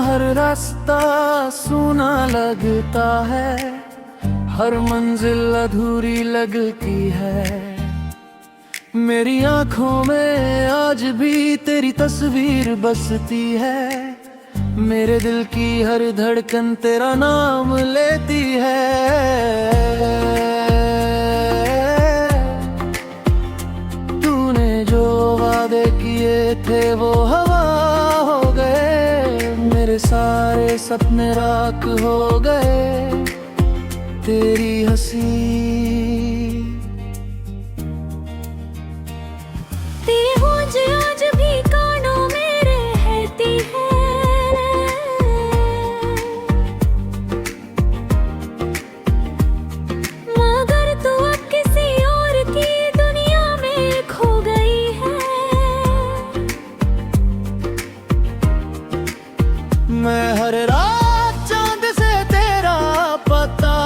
हर रास्ता सूना लगता है, हर मंजिल अधूरी लगती है। मेरी आंखों में आज भी तेरी तस्वीर बसती है, मेरे दिल की हर धड़कन तेरा नाम लेती है। तूने जो वादे किए थे वो हवा हो गए, मेरे सारे सपने राख हो गए। तेरी हंसी तेरी गूंज आज भी कानों में रहती है, मगर तू अब किसी और की दुनिया में खो गई है। मैं हर रात चांद से तेरा पता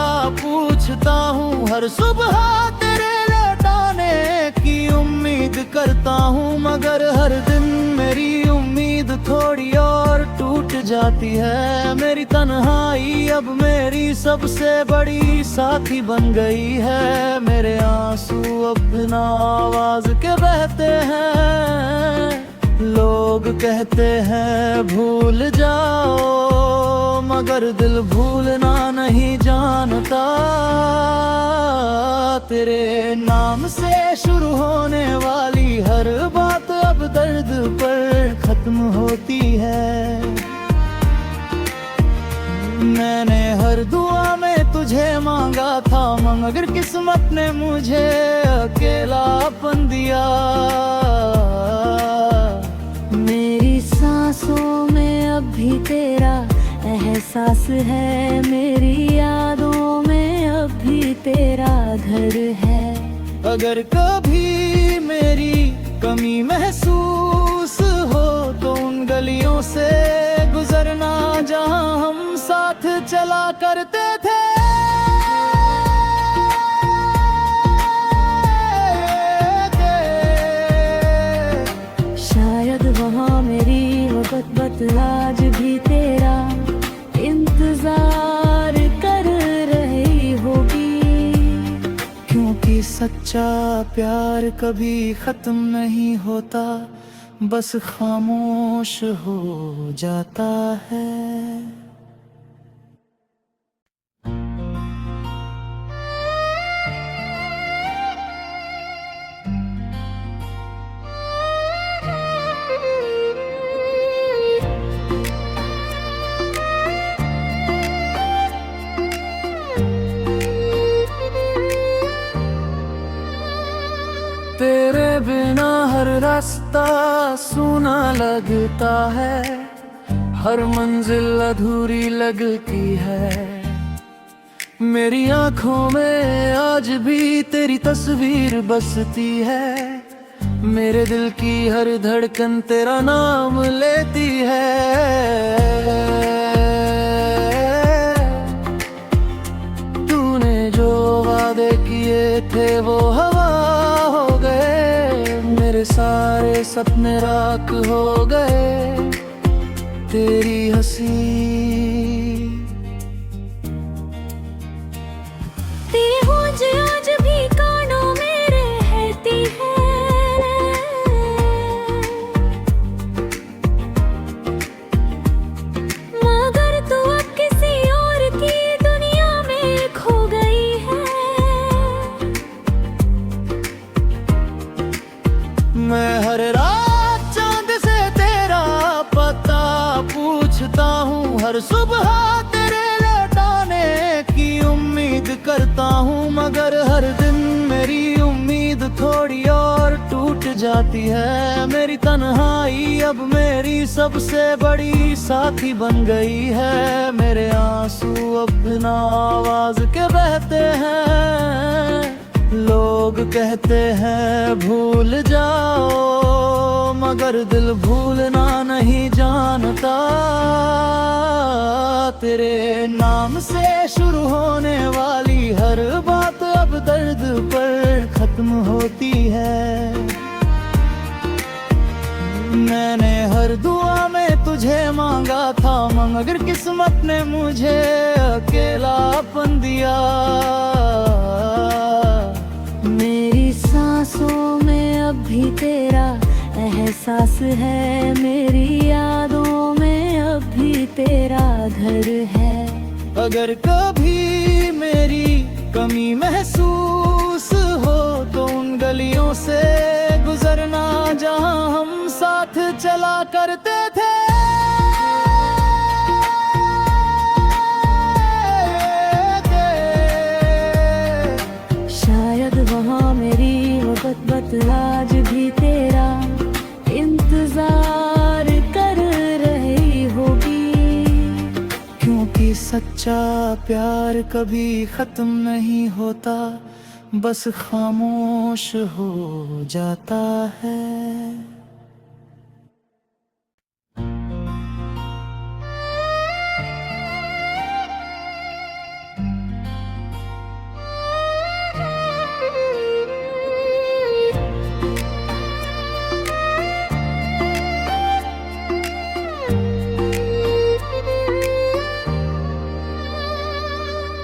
पूछता हूँ, हर सुबह तेरे लौटाने की उम्मीद करता हूँ, मगर हर दिन मेरी उम्मीद थोड़ी और टूट जाती है। मेरी तन्हाई अब मेरी सबसे बड़ी साथी बन गई है, मेरे आंसू अब बिना आवाज के बहते हैं। लोग कहते हैं भूल जाओ, मगर दिल भूलना नहीं जानता। तेरे नाम से शुरू होने वाली हर बात अब दर्द पर खत्म होती है। मैंने हर दुआ में तुझे मांगा था, मगर किस्मत ने मुझे अकेलापन दिया। मेरी सांसों में अब भी तेरा एहसास है, मेरी यादों में अब भी तेरा घर है। अगर कभी मेरी कमी महसूस हो तो उन गलियों से गुजरना जहां हम साथ चला करते थे। शायद वहाँ मेरी मोहब्बत आज भी तेरा इंतजार कर रही होगी, क्योंकि सच्चा प्यार कभी खत्म नहीं होता, बस खामोश हो जाता है। तेरे बिना हर रास्ता सूना लगता है, हर मंजिल अधूरी लगती है। मेरी आंखों में आज भी तेरी तस्वीर बसती है, मेरे दिल की हर धड़कन तेरा नाम लेती है। तूने जो वादे किए थे वो हवा हो गए, मेरे सारे सपने राख हो गए। तेरी हंसी तेरी गूंज आज भी कानों में रहती है, मगर तू अब किसी और की दुनिया में खो गई है। मैं हर रात चांद से तेरा पता पूछता हूँ, हर सुबह तेरे लौटाने की उम्मीद करता हूँ, मगर हर दिन मेरी उम्मीद थोड़ी और टूट जाती है। मेरी तन्हाई अब मेरी सबसे बड़ी साथी बन गई है, मेरे आंसू अब बिना आवाज के बहते हैं। लोग कहते हैं भूल जाओ, मगर दिल भूलना नहीं जानता। तेरे नाम से शुरू होने वाली हर बात अब दर्द पर खत्म होती है। मैंने हर दुआ में तुझे तुझे मांगा था, मगर किस्मत ने मुझे अकेलापन दिया। मेरी सांसों में अब भी तेरा एहसास है, मेरी यादों में अब भी तेरा घर है। अगर कभी मेरी कमी महसूस हो तो उन गलियों से गुजरना जहां हम साथ चला करते थे। शायद वहाँ मेरी मोहब्बत आज भी तेरा इंतजार कर रही होगी, क्योंकि सच्चा प्यार कभी खत्म नहीं होता, बस खामोश हो जाता है।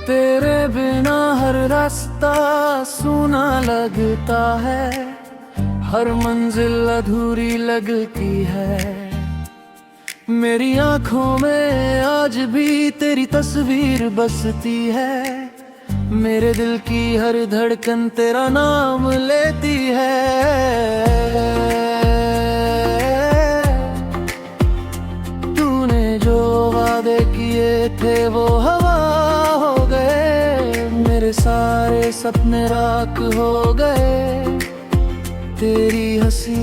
तेरे बिना हर रास्ता सूना लगता है, हर मंजिल अधूरी लगती है। मेरी आंखों में आज भी तेरी तस्वीर बसती है, मेरे दिल की हर धड़कन तेरा नाम लेती है। तूने जो वादे किए थे वो हवा हो गए, मेरे सारे सपने राख हो गए। तेरी हंसी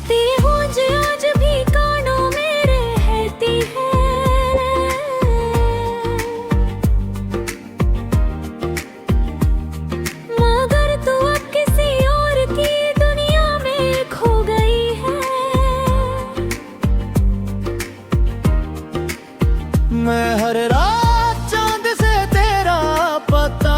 तेरी गूंज आज भी कानों में रहती है, मगर तू अब किसी और की दुनिया में खो गई है। मैं हर रात चांद से तेरा पता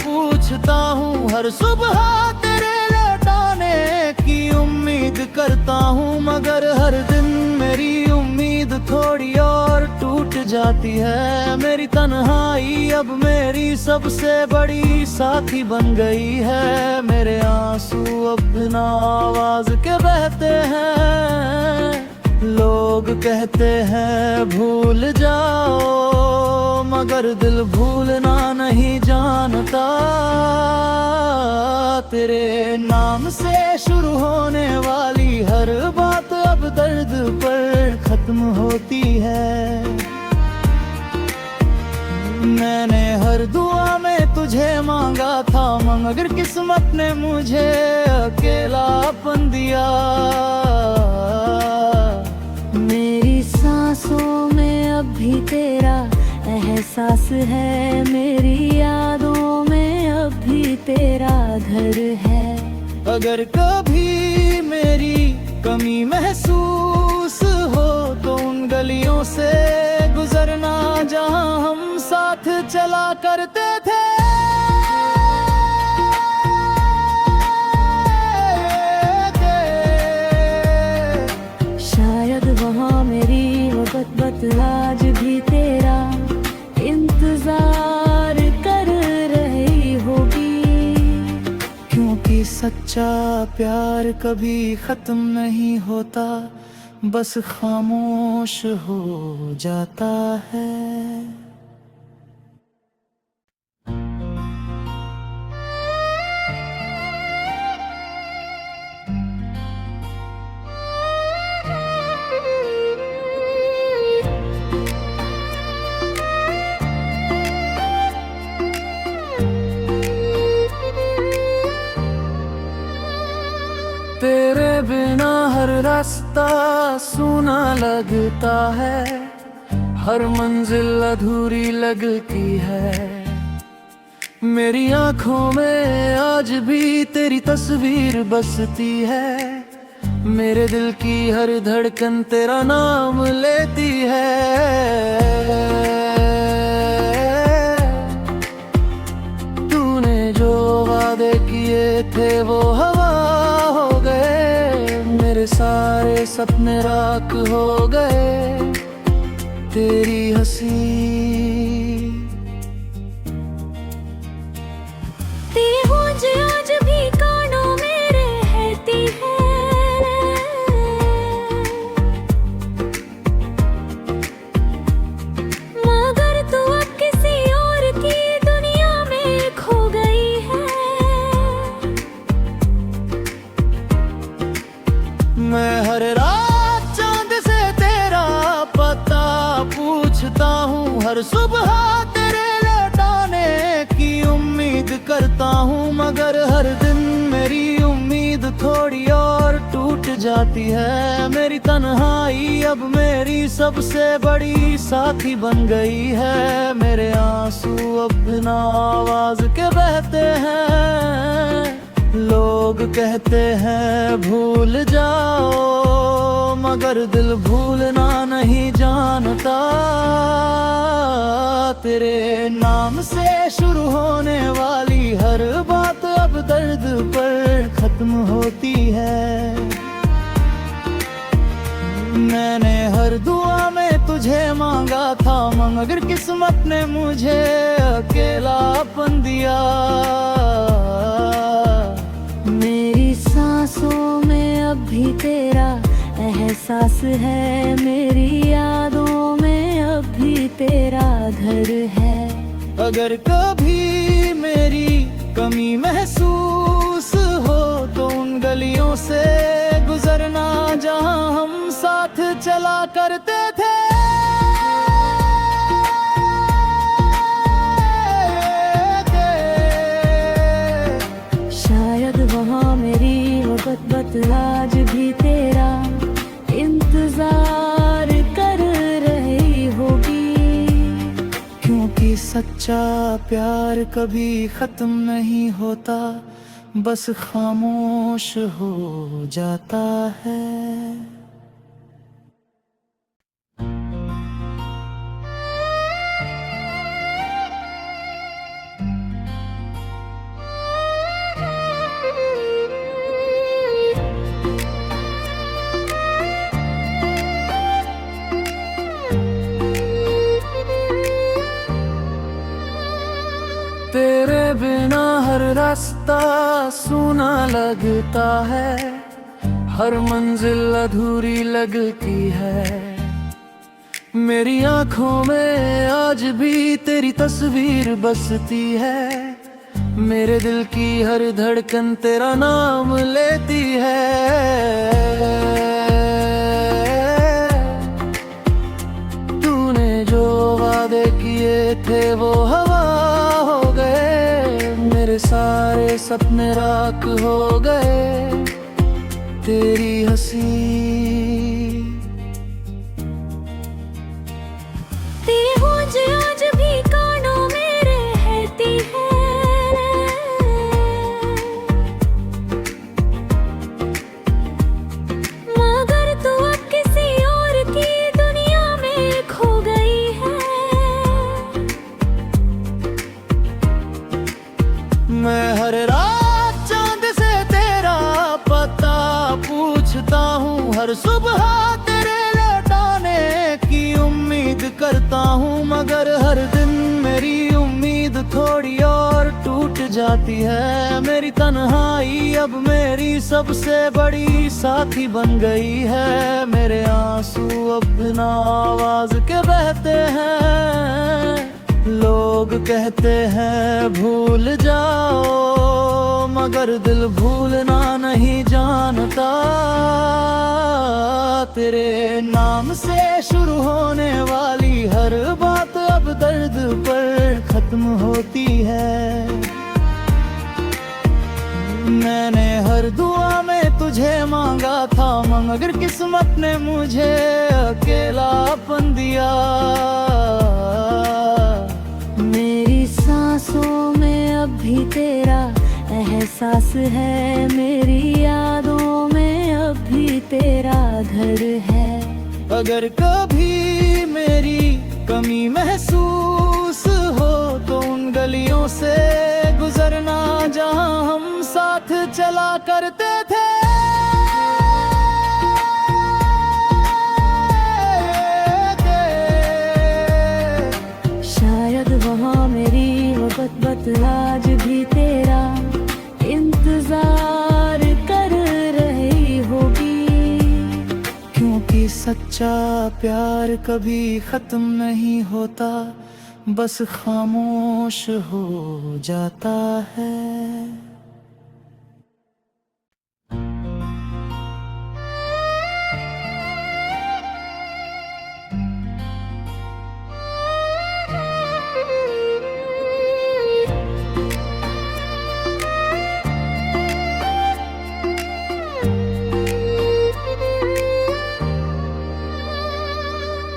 पूछता हूँ, हर सुबह तेरे लौटाने की उम्मीद करता हूँ, मगर हर दिन मेरी उम्मीद थोड़ी और टूट जाती है। मेरी तन्हाई अब मेरी सबसे बड़ी साथी बन गई है, मेरे आंसू अब बिना आवाज के बहते हैं। लोग कहते हैं भूल जाओ, मगर दिल भूलना नहीं जानता। तेरे नाम से शुरू होने वाली हर बात अब दर्द पर खत्म होती है। मैंने हर दुआ में तुझे मांगा था, मगर किस्मत ने मुझे अकेलापन दिया। मेरी सांसों में अब भी तेरा एहसास है, मेरी यादों में अब भी तेरा घर है। अगर कभी मेरी कमी महसूस हो तो उन गलियों से गुजरना जहां हम साथ चला करते थे। शायद वहाँ मेरी मोहब्बत आज भी तेरा इंतजार कर रही होगी, क्योंकि सच्चा प्यार कभी खत्म नहीं होता, बस खामोश हो जाता है। तेरे बिना हर रास्ता सूना लगता है, हर मंजिल अधूरी लगती है। मेरी आंखों में आज भी तेरी तस्वीर बसती है, मेरे दिल की हर धड़कन तेरा नाम लेती है। तूने जो वादे किए थे वो हवा हो गए, सपने राख हो गए तेरी हंसी। तेरी गूंज आज भी कानों में रहती है, मगर तू अब किसी और की दुनिया में खो गई है। मैं हर रात चांद से तेरा पता पूछता हूँ, हर सुबह तेरे लौटाने की उम्मीद करता हूँ, मगर हर दिन मेरी उम्मीद थोड़ी और टूट जाती है। मेरी तन्हाई अब मेरी सबसे बड़ी साथी बन गई है। मेरे आंसू अब बिना आवाज के बहते हैं। लोग कहते हैं भूल जाओ, मगर दिल भूलना नहीं जानता। तेरे नाम से शुरू होने वाली हर बात अब दर्द पर खत्म होती है। मैंने हर दुआ में तुझे मांगा था, मगर किस्मत ने मुझे अकेलापन दिया। मेरी सांसों में अब भी तेरा एहसास है, मेरी यादों में अब भी तेरा घर है। अगर कभी मेरी कमी महसूस हो तो उन गलियों से गुजरना जहां हम साथ चला करते थे। शायद वहाँ मेरी मोहब्बत आज भी तेरा इंतजार कर रही होगी, क्योंकि सच्चा प्यार कभी खत्म नहीं होता, बस खामोश हो जाता है। तेरे बिना हर रास्ता सूना लगता है, हर मंजिल अधूरी लगती है। मेरी आंखों में आज भी तेरी तस्वीर बसती है, मेरे दिल की हर धड़कन तेरा नाम लेती है। तूने जो वादे किए थे वो हवा हो गए, मेरे सारे सपने राख हो गए तेरी हंसी। तेरी गूंज आज भी कानों में रहती है, मगर तू अब किसी और की दुनिया में खो गई है। मैं हर रात चांद से तेरा पता पूछता हूँ, हर सुबह तेरे लौटाने की उम्मीद करता हूँ, मगर हर दिन मेरी उम्मीद थोड़ी और टूट जाती है। मेरी तन्हाई अब मेरी सबसे बड़ी साथी बन गई है। मेरे आंसू अब बिना आवाज के बहते हैं। लोग कहते हैं भूल जाओ, मगर दिल भूलना नहीं जानता। तेरे नाम से शुरू होने वाली हर बात अब दर्द पर खत्म होती है। मैंने हर दुआ में तुझे मांगा था, मगर किस्मत ने मुझे अकेलापन दिया। मेरी सांसों में अब भी तेरा एहसास है, मेरी यादों में अब भी तेरा घर है। अगर कभी मेरी कमी महसूस हो तो उन गलियों से गुजरना जहां हम साथ चला करते थे। मोहब्बत आज भी तेरा इंतजार कर रही होगी, क्योंकि सच्चा प्यार कभी खत्म नहीं होता, बस खामोश हो जाता है।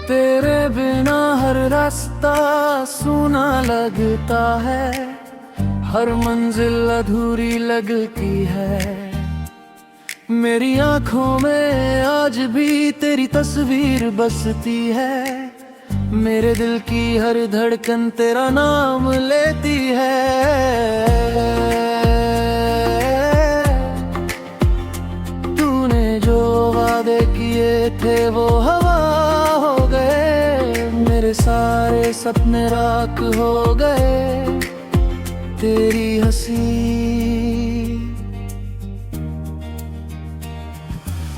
तेरे बिना हर रास्ता सूना लगता है, हर मंजिल अधूरी लगती है। मेरी आंखों में आज भी तेरी तस्वीर बसती है, मेरे दिल की हर धड़कन तेरा नाम लेती है। तूने जो वादे किए थे वो हवा हो गए, मेरे सारे सपने राख हो गए। तेरी हंसी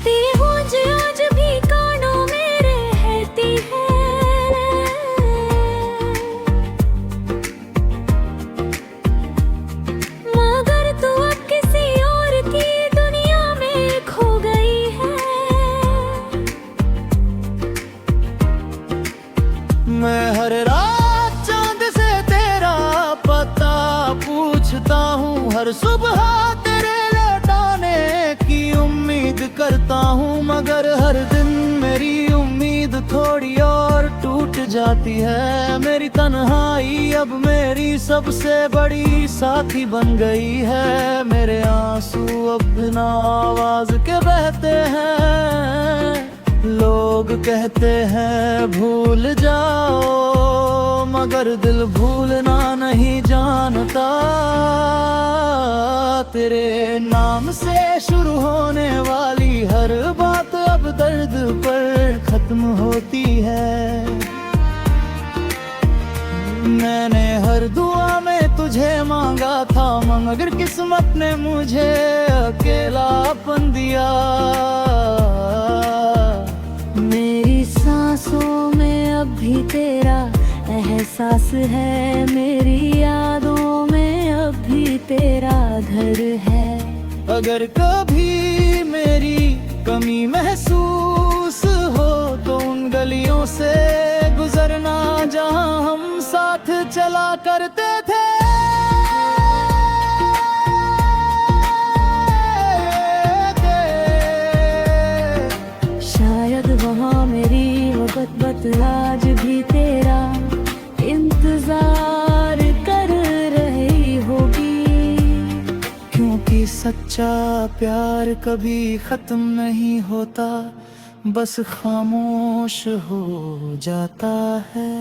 तेरी गूंज आज भी कानों में रहती है, मगर तू अब किसी और की दुनिया में खो गई है। मैं हर रात चांद से तेरा पता पूछता हूँ, हर सुबह तेरे लौटाने की उम्मीद करता हूँ, मगर हर दिन मेरी उम्मीद थोड़ी और टूट जाती है। मेरी तन्हाई अब मेरी सबसे बड़ी साथी बन गई है, मेरे आंसू अब बिना आवाज के बहते हैं। लोग कहते हैं भूल जाओ, मगर दिल भूलना नहीं जानता। तेरे नाम से शुरू होने वाली हर बात अब दर्द पर खत्म होती है। मैंने हर दुआ में तुझे मांगा था, मगर किस्मत ने मुझे अकेलापन दिया। मेरी सांसों में अब भी तेरा एहसास है, मेरी यादों में अब भी तेरा घर है। अगर कभी मेरी कमी महसूस हो तो उन गलियों से गुजरना जहां हम साथ चला करते थे। शायद वहाँ मेरी मोहब्बत आज भी तेरा इंतजार कर रही होगी, क्योंकि सच्चा प्यार कभी खत्म नहीं होता, बस खामोश हो जाता है।